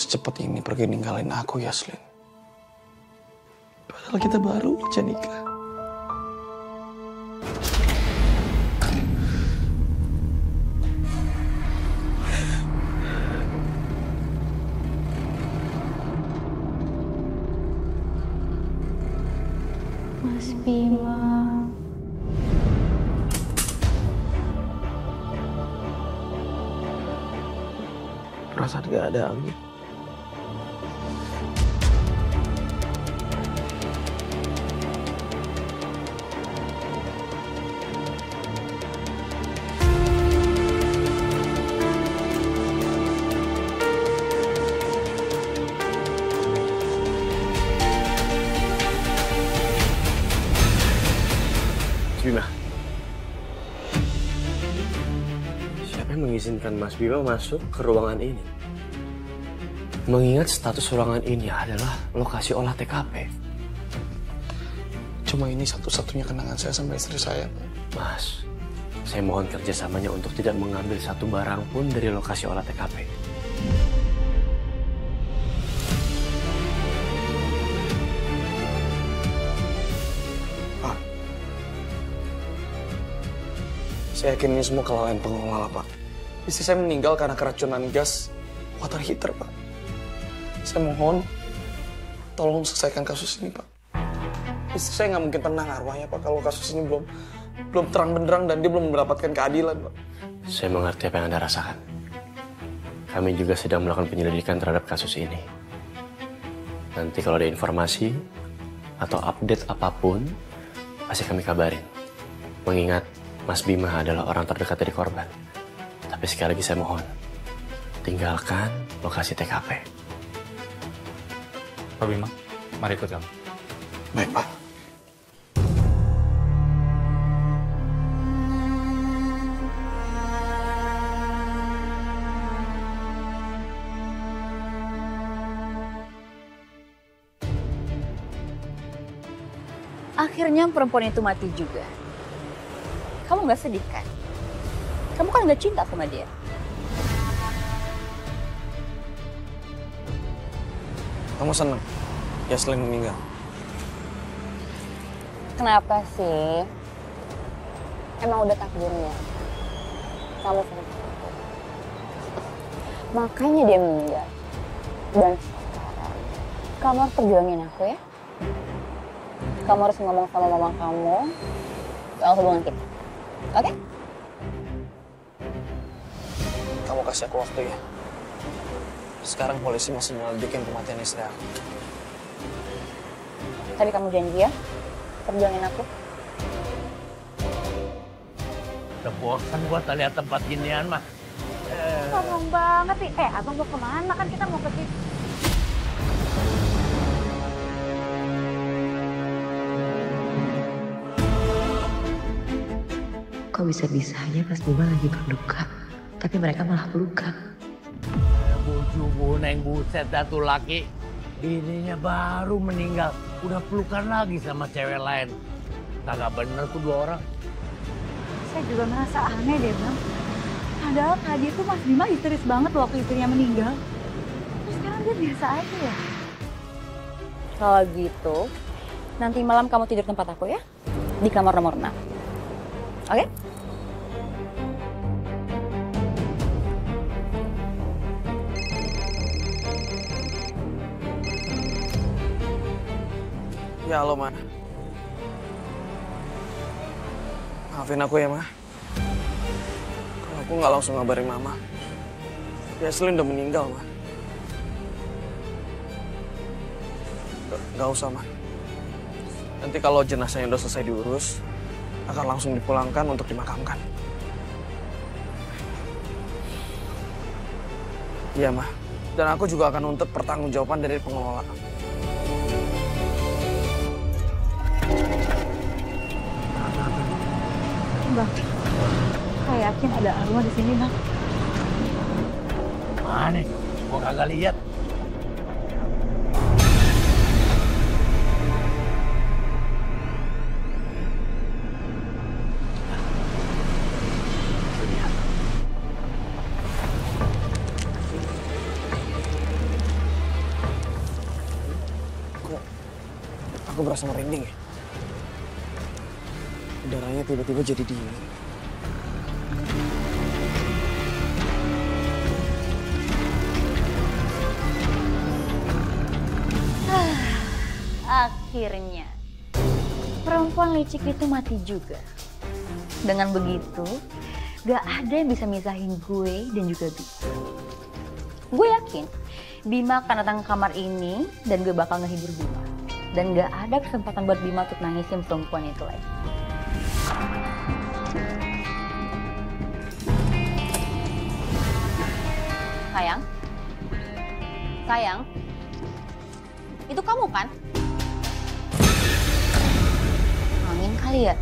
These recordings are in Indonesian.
secepat ini pergi ninggalin aku, Yaslin? Padahal kita baru aja nikah. Mas Bima. Perasaan gak ada angin. Bima. Siapa yang mengizinkan Mas Bima masuk ke ruangan ini? Mengingat status ruangan ini adalah lokasi olah TKP. Cuma ini satu-satunya kenangan saya sama istri saya. Mas, saya mohon kerjasamanya untuk tidak mengambil satu barang pun dari lokasi olah TKP. Pak, saya yakin ini semua kelalaian pengelola, Pak. Istri saya meninggal karena keracunan gas water heater, Pak. Saya mohon, tolong selesaikan kasus ini, Pak. Istri saya nggak mungkin tenang arwahnya, Pak, kalau kasus ini belum terang benderang dan dia belum mendapatkan keadilan, Pak. Saya mengerti apa yang Anda rasakan. Kami juga sedang melakukan penyelidikan terhadap kasus ini. Nanti kalau ada informasi atau update apapun, pasti kami kabarin. Mengingat Mas Bima adalah orang terdekat dari korban. Tapi sekali lagi saya mohon, tinggalkan lokasi TKP. Pak Bima, mari ikut kami. Baik, Pak. Akhirnya perempuan itu mati juga. Kamu nggak sedih kan? Kamu kan nggak cinta sama dia. Kamu senang Yaslin meninggal? Kenapa sih? Emang udah takdirnya. Kamu senang. Makanya dia meninggal. Dan sekarang kamu harus perjuangin aku ya. Kamu harus ngomong sama mama kamu soal hubungan kita. Oke? Kamu kasih aku waktu ya. Sekarang polisi masih menyelidikin kematian istri aku. Tadi kamu janji ya, perjuangin aku. Udah bosan gua lihat tempat ginian mah. Ngomong banget nih. Abang mau kemana? Kan kita mau ke situ. Kok bisa-bisanya pas Bima lagi berduka, tapi mereka malah pelukan. Buju neng buset dah tuh laki. Bininya baru meninggal, udah pelukan lagi sama cewek lain. Kagak bener tuh dua orang. Saya juga merasa aneh deh, Bang. Padahal tadi tuh Mas Bima histeris banget waktu istrinya meninggal. Terus sekarang dia biasa aja ya. Kalau gitu, nanti malam kamu tidur tempat aku ya. Di kamar nomor 6. Oke? Ya, halo, Ma. Maafin aku ya, Ma. Kalau aku nggak langsung ngabarin Mama. Yaslin udah meninggal, Ma. Nggak usah, Ma. Nanti kalau jenazahnya udah selesai diurus, akan langsung dipulangkan untuk dimakamkan. Iya, Ma. Dan aku juga akan nuntut pertanggungjawaban dari pengelola. Bang, saya yakin ada arwah di sini, Bang. Mana? Gua kagak lihat. aku berasa merinding ya? Udaranya tiba-tiba jadi dingin. Akhirnya, perempuan licik itu mati juga. Dengan begitu, gak ada yang bisa misahin gue dan juga Bima. Gue yakin Bima akan datang ke kamar ini dan gue bakal ngehibur Bima. Dan gak ada kesempatan buat Bima untuk nangisin perempuan itu lagi. Sayang? Sayang? Itu kamu kan? Angin kali ya?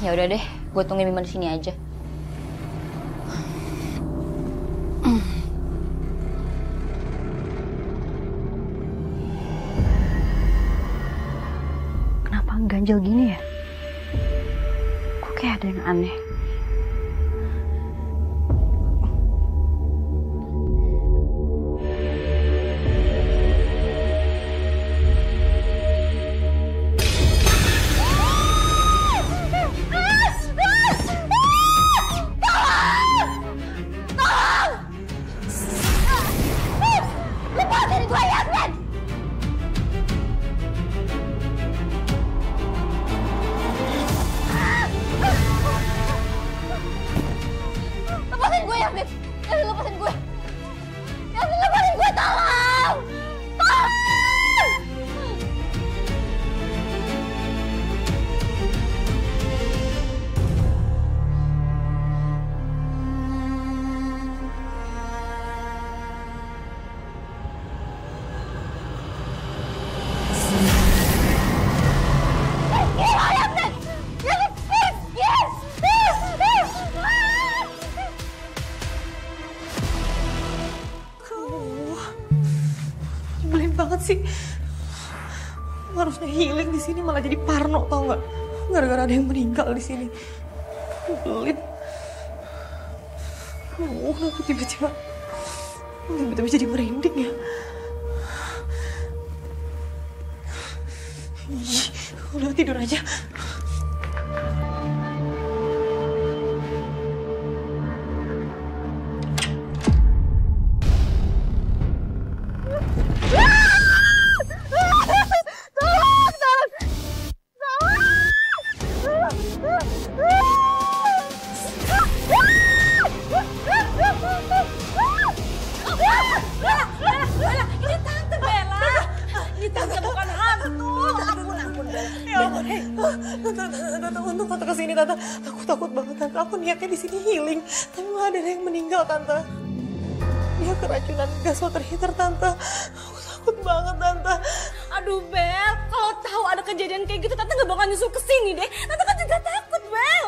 Ya udah deh, gue tungguin Bima di sini aja. Kenapa ganjel gini ya? Kok kayak ada yang aneh? Banget sih, harusnya healing di sini malah jadi parno, tau nggak? Gara-gara ada yang meninggal di sini. Belit. Aku tiba-tiba jadi merinding ya. Ih, udah tidur aja. Untung Tante kesini, Tante. Aku takut banget, Tante. Aku niatnya di sini healing, tapi malah ada yang meninggal, Tante. Dia keracunan gas water heater, Tante. Aku takut banget, Tante. Aduh, Bel, kalau tahu ada kejadian kayak gitu, Tante gak bakal nyusul ke sini deh. Tante kan juga takut, Bel.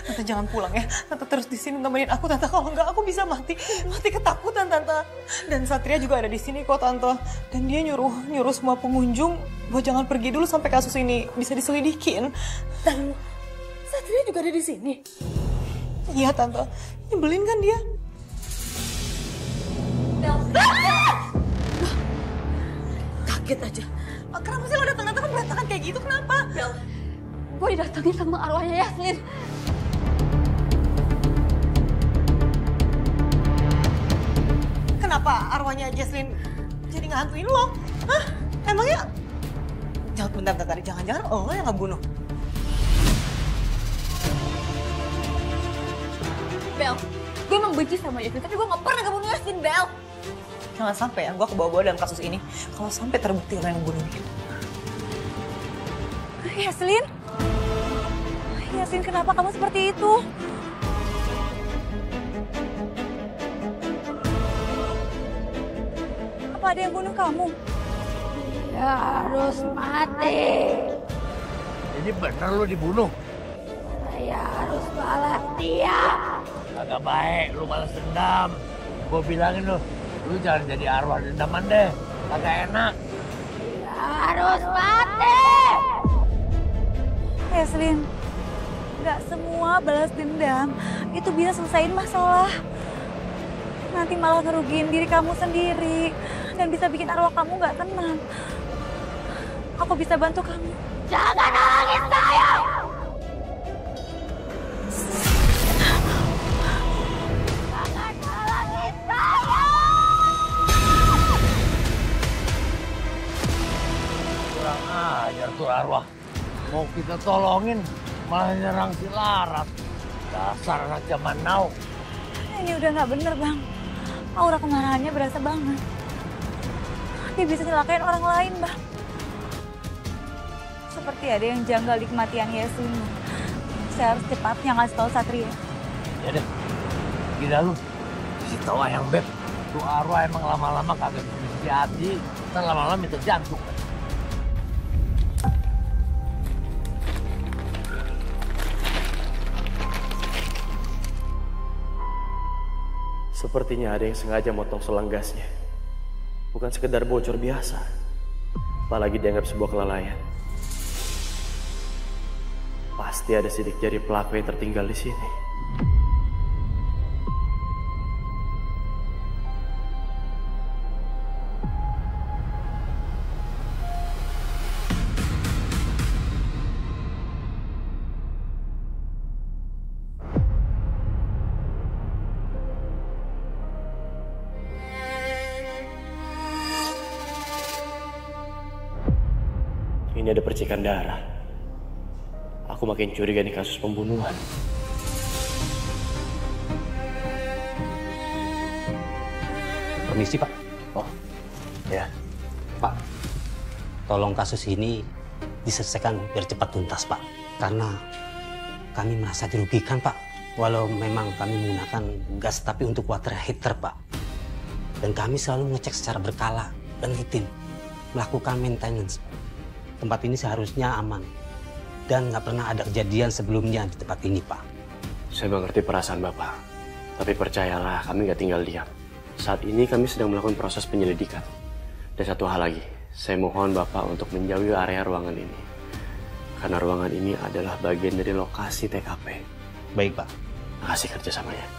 Tante jangan pulang ya. Tante terus di sini nemenin aku, Tante. Kalau enggak aku bisa mati ketakutan, Tante. Dan Satria juga ada di sini kok, Tante. Dan dia nyuruh semua pengunjung buat jangan pergi dulu sampai kasus ini bisa diselidikin. Dan Satria juga ada di sini. Iya, Tante. Nyebelin kan dia? Bel. Kaget aja. Kenapa sih lo datang-datang berantakan kayak gitu? Kenapa? Bel, gue didatengin sama arwahnya Yasmin. Kenapa arwahnya Jesslyn jadi ngehantuin lo? Hah? Emangnya? Bentar tadi, jangan-jangan lo yang ngebunuh. Bel, gue emang benci sama Yasmin, tapi gue gak pernah ngebunuh Yasmin, Bel. Jangan sampai ya gue kebawa-bawa dalam kasus ini. Kalau sampai terbukti lo yang ngebunuh dia. Yasmin? Yasmin, kenapa kamu seperti itu? Apa ada yang bunuh kamu? Ya harus mati. Ini bener lu dibunuh? Saya harus balas dia. Agak baik, lu balas dendam. Gue bilangin lu jangan jadi arwah dendaman deh. Agak enak. Ya harus mati. Yasmin, gak semua balas dendam itu bisa selesaiin masalah. Nanti malah ngerugiin diri kamu sendiri. dan bisa bikin arwah kamu nggak tenang. Aku bisa bantu kamu. Jangan halangin saya! Jangan halangin saya! Kurang ajar tuh arwah. Mau kita tolongin, malah nyerang si Laras. Dasar anak zaman now. Ini udah nggak bener, Bang. Aura kemarahannya berasa banget. Dia bisa nyelakain orang lain, Bang. Seperti ada yang janggal di kematian Yesus. Saya harus cepatnya ngasih tahu Satria. Ya deh, gila lu. Kasih tau Ayang Beb. Tuh arwah emang lama-lama kagak bisa hati. Ntar lama-lama minta jantung. Sepertinya ada yang sengaja motong selang gasnya. Bukan sekedar bocor biasa. Apalagi dianggap sebuah kelalaian. Pasti ada sidik jari pelaku yang tertinggal di sini. Ini ada percikan darah. Aku makin curiga nih kasus pembunuhan. Permisi, Pak. Oh, ya. Pak, tolong kasus ini diselesaikan biar cepat tuntas, Pak. Karena kami merasa dirugikan, Pak. Walau memang kami menggunakan gas tapi untuk water heater, Pak. Dan kami selalu ngecek secara berkala dan rutin. Melakukan maintenance. Tempat ini seharusnya aman. Dan nggak pernah ada kejadian sebelumnya di tempat ini, Pak. Saya mengerti perasaan Bapak. Tapi percayalah, kami nggak tinggal diam. Saat ini kami sedang melakukan proses penyelidikan. Dan satu hal lagi, saya mohon Bapak untuk menjauhi area ruangan ini. Karena ruangan ini adalah bagian dari lokasi TKP. Baik, Pak. Makasih kerjasamanya.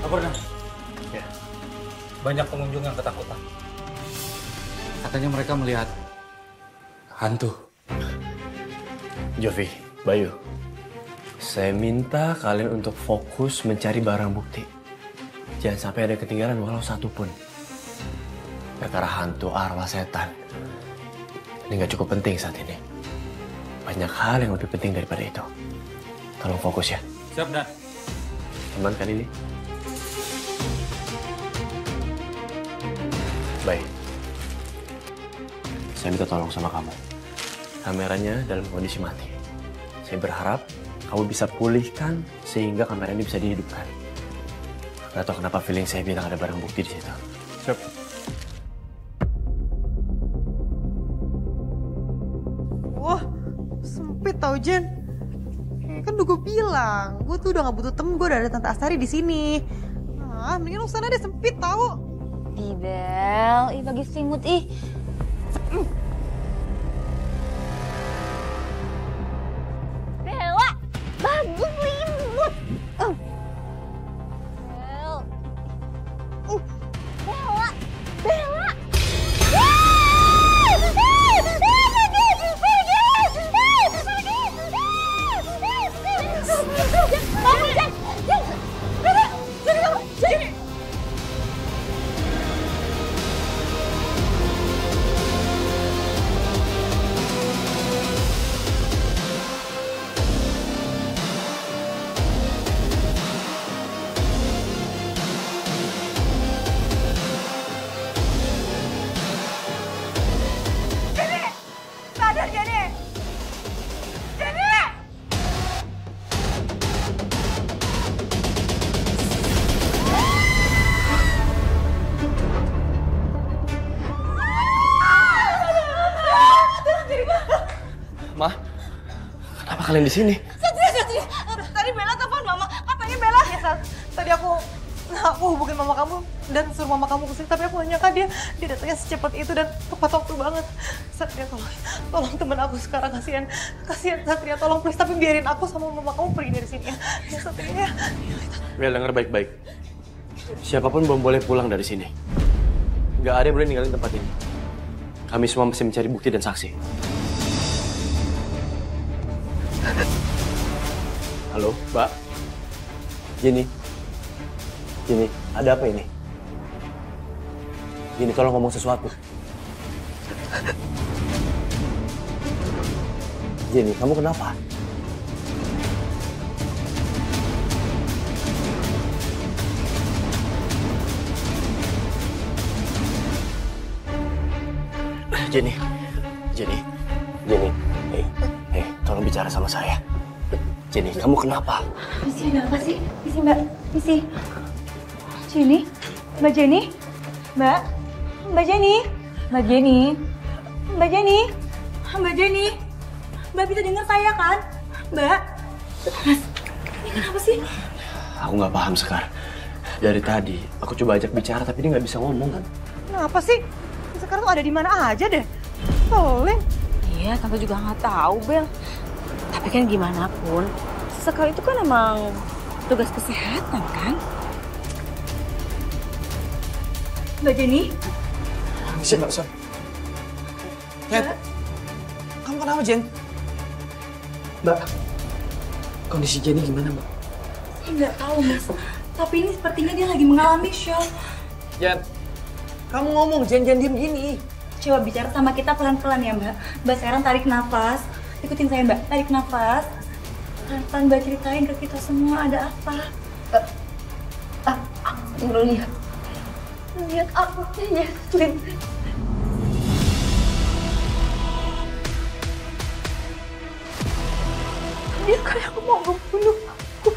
Laporkan. Ya. Banyak pengunjung yang ketakutan. Katanya mereka melihat hantu. Jovi, Bayu, saya minta kalian untuk fokus mencari barang bukti. Jangan sampai ada ketinggalan walau satu pun. Perkara hantu, arwah, setan. Ini nggak cukup penting saat ini. Banyak hal yang lebih penting daripada itu. Tolong fokus ya. Siap, Dan. Aman kan ini? Baik. Saya minta tolong sama kamu. Kameranya dalam kondisi mati. Saya berharap kamu bisa pulihkan sehingga kamera ini bisa dihidupkan. Gak tahu kenapa feeling saya bilang ada barang bukti di situ. Siap. Wah, sempit tau Jen. Kan udah gue bilang, gue tuh udah gak butuh temen, gue udah ada Tante Astari di sini. Nah, mendingan lu sana deh, sempit tau. Ih, Bel. Ih, bagi selimut, ih. Bella, bagus selimut. Bel. Bella, Bella. kalian di sini? Satria. Tadi Bella telepon mama, katanya Bella. Ya, Sat. Tadi aku hubungin mama kamu dan suruh mama kamu kesini, tapi aku nyangka dia datangnya secepat itu dan tepat waktu banget. Satria, tolong temen aku sekarang, kasihan Satria, tolong please, tapi biarin aku sama mama kamu pergi dari sini ya. Ya Satria ya. Bel, denger baik-baik. Siapapun belum boleh pulang dari sini. Nggak ada yang boleh ninggalin tempat ini. Kami semua masih mencari bukti dan saksi. Halo, Mbak. Jenny, ada apa ini? Jenny, tolong ngomong sesuatu. Jenny, kamu kenapa? Jenny, tolong bicara sama saya. Jenny, kamu kenapa? Misi, ada apa sih? Misi, Mbak. Misi. Jenny? Mbak Jenny? Mbak? Mbak Jenny? Mbak Jenny? Mbak Jenny? Mbak Jenny? Mbak bisa dengar saya kan? Mbak? Mas, ini kenapa sih? Aku nggak paham, Sekar. Dari tadi, aku coba ajak bicara, tapi dia nggak bisa ngomong kan? Kenapa sih? Sekarang tuh ada di mana aja deh. Tolong. Iya, tante juga nggak tahu, Bel. Tapi kan gimana pun, sesekali itu kan emang tugas kesehatan kan? Mbak Jenny? Mbak, Jen, kamu kenapa, Jen? Mbak, kondisi Jenny gimana, Mbak? Saya nggak tahu, Mas. Tapi ini sepertinya dia lagi mengalami shock. Jen, kamu ngomong, Jen, jangan diem gini. Coba bicara sama kita pelan-pelan ya, Mbak. Mbak sekarang tarik nafas. Ikutin saya, Mbak. Tarik nafas. Pelan-pelan Mbak ceritain ke kita semua ada apa. Aku lihat aku kayaknya. Dia kayak mau membunuh aku.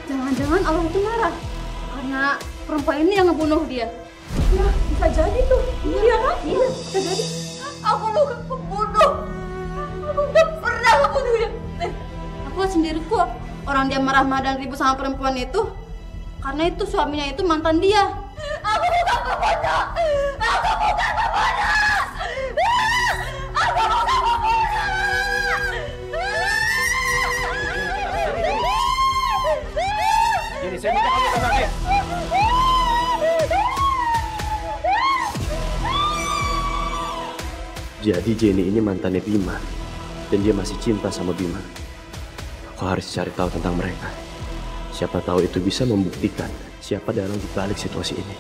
Jangan-jangan Allah itu marah karena perempuan ini yang ngebunuh dia. Ya, bisa jadi tuh. Iya kan? Iya, bisa jadi. Aku bukan pembunuh. Aku gak pernah ngebunuh dia. Aku sendiri kok. Orang dia marah-marah dan ribut sama perempuan itu karena itu suaminya itu mantan dia. Aku bukan pembunuh. Aku bukan pembunuh. Aku bukan pembunuh. Jenny, saya minta kamu tenang ya. Jadi Jenny ini mantannya Bima, dan dia masih cinta sama Bima. Aku harus cari tahu tentang mereka. Siapa tahu itu bisa membuktikan siapa dalang di balik situasi ini.